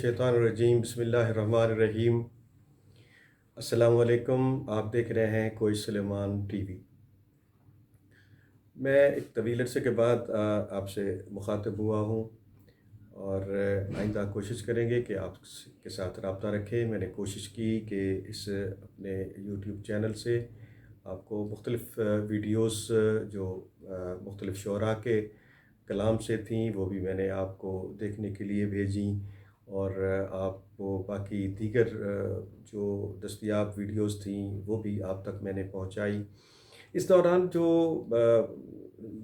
मिनशैतानिर्रजीम बिस्मिल्लाहिर्रहमानिर्रहीम। अस्सलाम वालेकुम। आप देख रहे हैं कोई सुलेमान टीवी। मैं एक तवील अरसे के बाद आपसे मुखातिब हुआ हूँ और आइंदा कोशिश करेंगे कि आपके साथ रब्ता रखें। मैंने कोशिश की कि इस अपने यूट्यूब चैनल से आपको मुख्तलिफ़ वीडियोस जो मुख्तलिफ़ शुअरा के कलाम से थीं वो भी मैंने आपको देखने के लिए भेजी, और आपको बाकी दीगर जो दस्तयाब वीडियोस थीं वो भी आप तक मैंने पहुंचाई। इस दौरान जो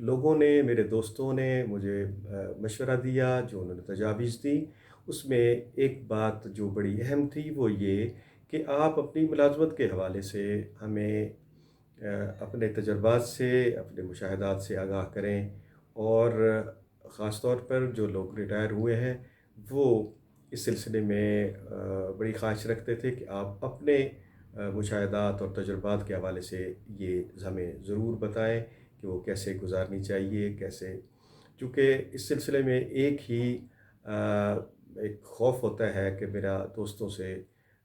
लोगों ने, मेरे दोस्तों ने मुझे मशवरा दिया, जो उन्होंने तजावीज़ दी, उसमें एक बात जो बड़ी अहम थी वो ये कि आप अपनी मुलाज़मत के हवाले से हमें अपने तजर्बात से, अपने मुशाहदात से आगाह करें, और ख़ास तौर पर जो लोग रिटायर हुए हैं वो इस सिलसिले में बड़ी ख़्वाहिश रखते थे कि आप अपने मुशाहदात और तजुर्बात के हवाले से ये हमें ज़रूर बताएं कि वो कैसे गुजारनी चाहिए, कैसे, चूँकि इस सिलसिले में एक ख़ौफ़ होता है कि मेरा दोस्तों से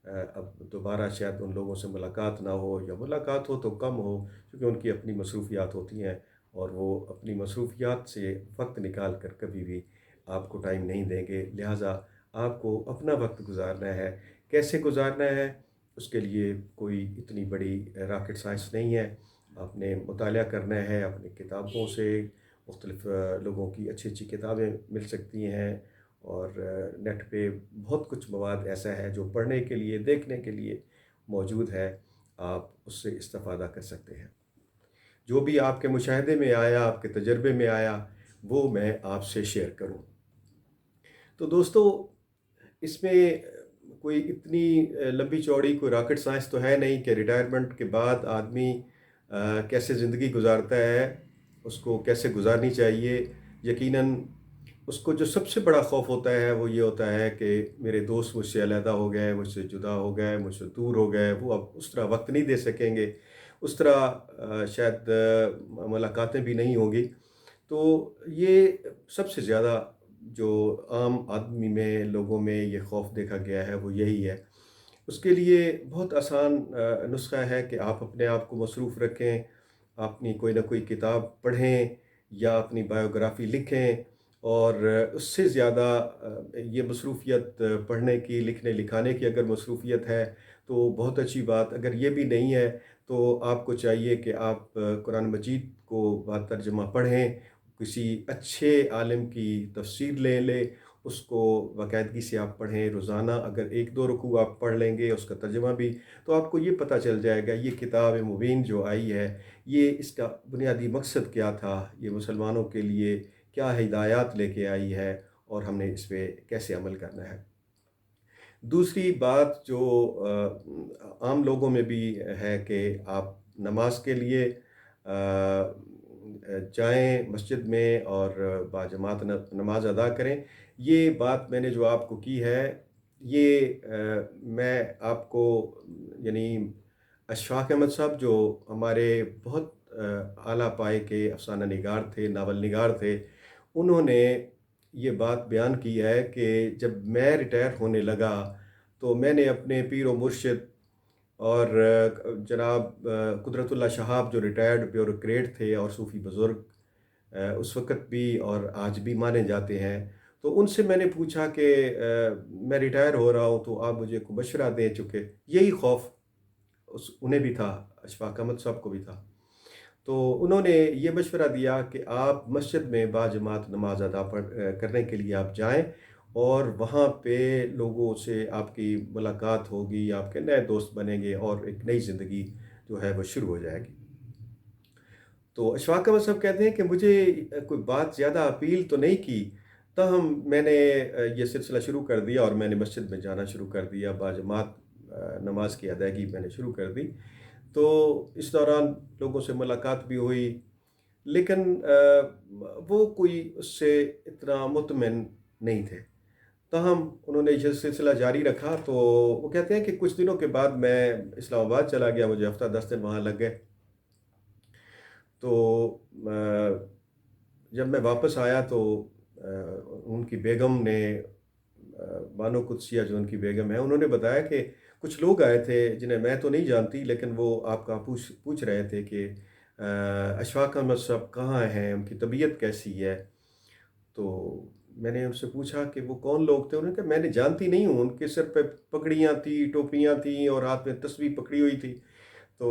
अब दोबारा शायद उन लोगों से मुलाकात ना हो, या मुलाकात हो तो कम हो, क्योंकि उनकी अपनी मसरूफ़ियात होती हैं और वो अपनी मसरूफ़ियात से वक्त निकाल कर कभी भी आपको टाइम नहीं देंगे। लिहाजा आपको अपना वक्त गुजारना है। कैसे गुजारना है, उसके लिए कोई इतनी बड़ी रॉकेट साइंस नहीं है। आपने मुतालिया करना है अपनी किताबों से। मुख्तलिफ़ लोगों की अच्छी अच्छी किताबें मिल सकती हैं, और नेट पे बहुत कुछ मवाद ऐसा है जो पढ़ने के लिए, देखने के लिए मौजूद है। आप उससे इस्तेफ़ादा कर सकते हैं। जो भी आपके मुशाहदे में आया, आपके तजर्बे में आया, वो मैं आपसे शेयर करूँ। तो दोस्तों, इसमें कोई इतनी लंबी चौड़ी कोई रॉकेट साइंस तो है नहीं कि रिटायरमेंट के बाद आदमी कैसे ज़िंदगी गुजारता है, उसको कैसे गुजारनी चाहिए। यकीनन उसको जो सबसे बड़ा खौफ होता है वो ये होता है कि मेरे दोस्त मुझसे अलहदा हो गए, मुझसे जुदा हो गए, मुझसे दूर हो गए, वो अब उस तरह वक्त नहीं दे सकेंगे, उस तरह शायद मुलाकातें भी नहीं होगी। तो ये सबसे ज़्यादा जो आम आदमी में, लोगों में ये खौफ देखा गया है वो यही है। उसके लिए बहुत आसान नुस्खा है कि आप अपने आप को मसरूफ़ रखें, अपनी कोई ना कोई किताब पढ़ें या अपनी बायोग्राफ़ी लिखें। और उससे ज़्यादा ये मसरूफ़ियत पढ़ने की, लिखने लिखाने की अगर मसरूफ़ियत है तो बहुत अच्छी बात। अगर ये भी नहीं है तो आपको चाहिए कि आप कुरान मजीद को बातर्जुमा पढ़ें, किसी अच्छे आलिम की तफ़सीर लें, उसको बाकायदगी से आप पढ़ें। रोज़ाना अगर 1-2 रुकू आप पढ़ लेंगे, उसका तर्जुमा भी, तो आपको ये पता चल जाएगा ये किताब मुबीन जो आई है, ये इसका बुनियादी मकसद क्या था, ये मुसलमानों के लिए क्या हिदायत लेके आई है, और हमने इस पे कैसे अमल करना है। दूसरी बात जो आम लोगों में भी है कि आप नमाज के लिए जाएं मस्जिद में और बाजमात नमाज अदा करें। ये बात मैंने जो आपको की है, ये मैं आपको, यानी अशफाक अहमद साहब जो हमारे बहुत आला पाए के अफसाना निगार थे, नावल निगार थे, उन्होंने ये बात बयान की है कि जब मैं रिटायर होने लगा तो मैंने अपने पीर व मुर्शिद और जनाब कुदरतुल्लाह शहाब जो रिटायर्ड ब्यूरोक्रेट थे और सूफ़ी बुज़ुर्ग उस वक़्त भी और आज भी माने जाते हैं, तो उनसे मैंने पूछा कि मैं रिटायर हो रहा हूँ तो आप मुझे को मशवरा दें, चूँकि यही खौफ उस उन्हें भी था, अशफाक अहमद साहब को भी था। तो उन्होंने ये मशवरा दिया कि आप मस्जिद में बाजमात नमाज अदा करने के लिए आप जाएं, और वहाँ पे लोगों से आपकी मुलाकात होगी, आपके नए दोस्त बनेंगे और एक नई ज़िंदगी जो है वो शुरू हो जाएगी। तो अशफाक अहमद साहब कहते हैं कि मुझे कोई बात ज़्यादा अपील तो नहीं की, तहम मैंने ये सिलसिला शुरू कर दिया और मैंने मस्जिद में जाना शुरू कर दिया, बाजमात नमाज की अदायगी मैंने शुरू कर दी। तो इस दौरान लोगों से मुलाकात भी हुई, लेकिन वो कोई उससे इतना मुतमिन नहीं थे। ताहम उन्होंने ये सिलसिला जारी रखा। तो वो कहते हैं कि कुछ दिनों के बाद मैं इस्लामाबाद चला गया, मुझे हफ़्ता 10 दिन वहाँ लग गए। तो जब मैं वापस आया तो उनकी बेगम ने बानो कुद्सिया जो उनकी बेगम है, उन्होंने बताया कि कुछ लोग आए थे जिन्हें मैं तो नहीं जानती, लेकिन वो आपका पूछ पूछ रहे थे कि अशफाक अहमद साहब कहाँ हैं, उनकी तबीयत कैसी है। तो मैंने उनसे पूछा कि वो कौन लोग थे? उन्होंने कहा मैंने जानती नहीं हूँ, उनके सिर पे पगड़ियाँ थी, टोपियाँ थीं और हाथ में तस्बीह पकड़ी हुई थी। तो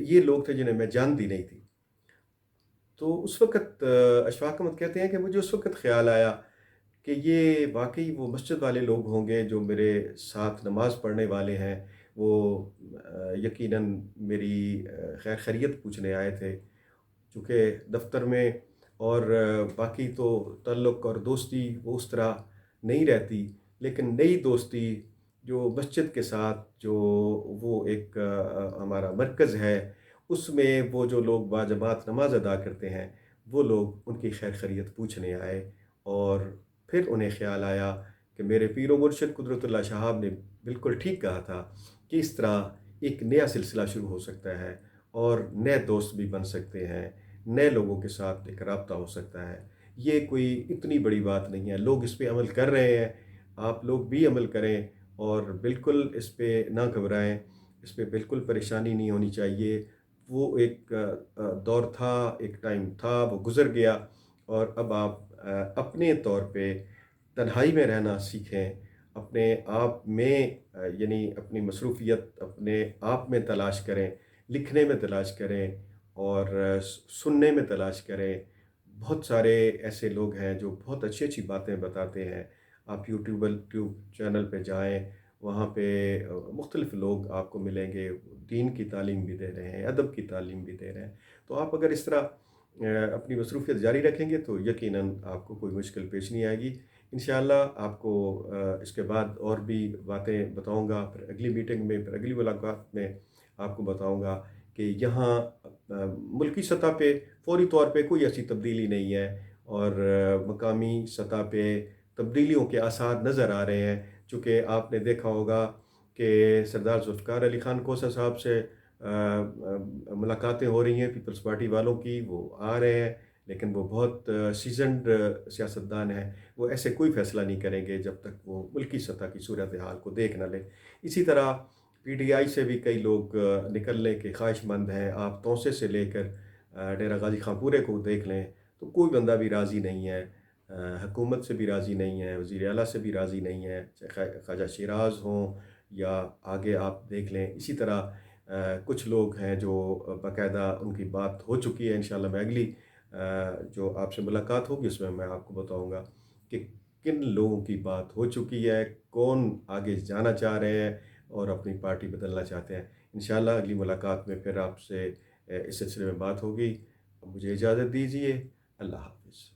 ये लोग थे जिन्हें मैं जानती नहीं थी। तो उस वक़्त अशफाक अहमद कहते हैं कि मुझे उस वक़्त ख़्याल आया कि ये वाक़ई वो मस्जिद वाले लोग होंगे जो मेरे साथ नमाज़ पढ़ने वाले हैं। वो यकीनन मेरी खैर खैरियत पूछने आए थे। चूँकि दफ़्तर में और बाकी तो ताल्लुक़ और दोस्ती वो उस तरह नहीं रहती, लेकिन नई दोस्ती जो मस्जिद के साथ जो वो एक हमारा मरकज़ है, उसमें वो जो लोग बाजमात नमाज़ अदा करते हैं, वो लोग उनकी खैर खैरियत पूछने आए। और फिर उन्हें ख़्याल आया कि मेरे पीर व मुर्शिद कुदरतुल्लाह शहाब ने बिल्कुल ठीक कहा था कि इस तरह एक नया सिलसिला शुरू हो सकता है और नए दोस्त भी बन सकते हैं, नए लोगों के साथ एक राब्ता हो सकता है। ये कोई इतनी बड़ी बात नहीं है, लोग इस पे अमल कर रहे हैं, आप लोग भी अमल करें और बिल्कुल इस पे ना घबराएँ, इस पे बिल्कुल परेशानी नहीं होनी चाहिए। वो एक दौर था, एक टाइम था, वो गुज़र गया और अब आप अपने तौर पे तन्हाई में रहना सीखें, अपने आप में यानी अपनी मसरूफ़ियत अपने आप में तलाश करें, लिखने में तलाश करें और सुनने में तलाश करें। बहुत सारे ऐसे लोग हैं जो बहुत अच्छी-अच्छी बातें बताते हैं। आप यूट्यूब चैनल पे जाएँ, वहाँ पे मुख्तलिफ़ लोग आपको मिलेंगे, दीन की तालीम भी दे रहे हैं, अदब की तालीम भी दे रहे हैं। तो आप अगर इस तरह अपनी मसरूफ़ियत जारी रखेंगे तो यकीनन आपको कोई मुश्किल पेश नहीं आएगी। इंशाअल्लाह आपको इसके बाद और भी बातें बताऊँगा, फिर अगली मीटिंग में, फिर अगली मुलाकात में आपको बताऊँगा कि यहाँ मुल्की सतह पे फ़ौरी तौर पे कोई ऐसी तब्दीली नहीं है और मकामी सतह पे तब्दीलियों के आसार नज़र आ रहे हैं। चूँकि आपने देखा होगा कि सरदार ज़ुल्फ़िकार अली ख़ान कोसा साहब से मुलाकातें हो रही हैं पीपल्स पार्टी वालों की, वो आ रहे हैं, लेकिन वो बहुत सीज़न्ड सियासतदान हैं। वो ऐसे कोई फ़ैसला नहीं करेंगे जब तक वो मुल्की सतह की सूरत हाल को देख ना लें। इसी तरह पीटीआई से भी कई लोग निकलने के ख्वाहिशमंद हैं। आप तौसे से लेकर डेरा गाजी खां पूरे को देख लें, तो कोई बंदा भी राज़ी नहीं है। हुकूमत से भी राज़ी नहीं है, वज़ीर आला से भी राज़ी नहीं है, चाहे ख्वाजा शिराज़ हों या आगे आप देख लें। इसी तरह कुछ लोग हैं जो बाकायदा उनकी बात हो चुकी है। इंशाअल्लाह मैं अगली जो आपसे मुलाकात होगी उसमें मैं आपको बताऊँगा कि किन लोगों की बात हो चुकी है, कौन आगे जाना चाह रहे हैं और अपनी पार्टी बदलना चाहते हैं। इंशाअल्लाह अगली मुलाकात में फिर आपसे इस सिलसिले में बात होगी। अब मुझे इजाज़त दीजिए। अल्लाह हाफ़िज़।